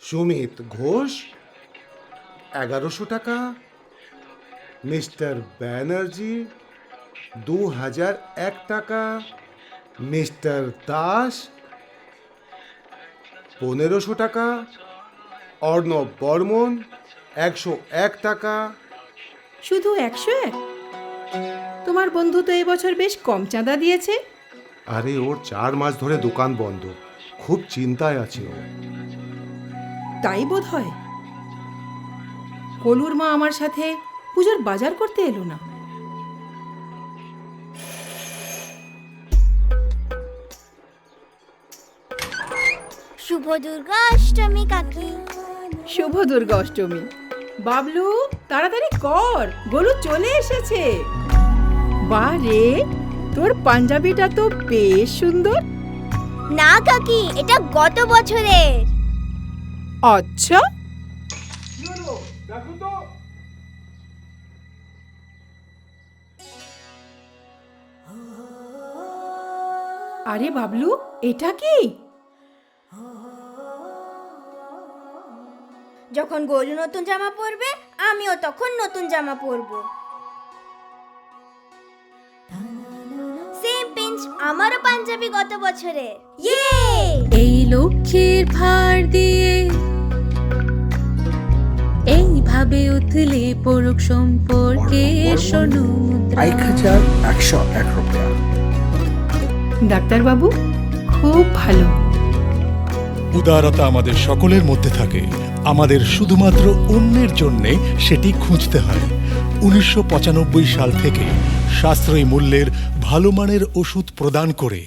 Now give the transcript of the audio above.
সুমিত ঘোষ 1100 টাকা, মিস্টার ব্যানার্জি 2001 টাকা, মিস্টার দাস 1500 টাকা, অর্ণব বর্মন 101 টাকা। শুধু 101? তোমার বন্ধু তো এবছর বেশ কম চাঁদা দিয়েছে। আরে ওর 4 মাস ধরে দোকান বন্ধ, খুব চিন্তায় আছে ও। তাই বোধ হয় কলুর মা আমার সাথে পুজোর বাজার করতে এলো না। শুভ দুর্গা অষ্টমী কাকি। শুভ দুর্গা অষ্টমী। বাবলু তাড়াতাড়ি কর, গোলু চলে এসেছে। বাহ রে, তোর পাঞ্জাবিটা তো বেশ সুন্দর। না কাকি, এটা গত বছরের। আচ্ছা, আরে বাবলু, এটা কি? যখন গোলু নতুন জামা পরবে, আমিও তখন নতুন জামা পরবো। সেম পিঞ্চ, আমারও পাঞ্জাবি গত বছরের। ইয়ে! এই লক্ষ্যের ভার দিয়ে এইভাবে উথলে পড়ুক সম্পর্কের সমুদ্র। 1101 রুপিয়া। ডাক্তারবাবু খুব ভালো। উদারতা আমাদের সকলের মধ্যে থাকে, আমাদের শুধুমাত্র অন্যের জন্যে সেটি খুঁজতে হয়। 1995 সাল থেকে সাশ্রয়ী মূল্যের ভালো মানের ওষুধ প্রদান করে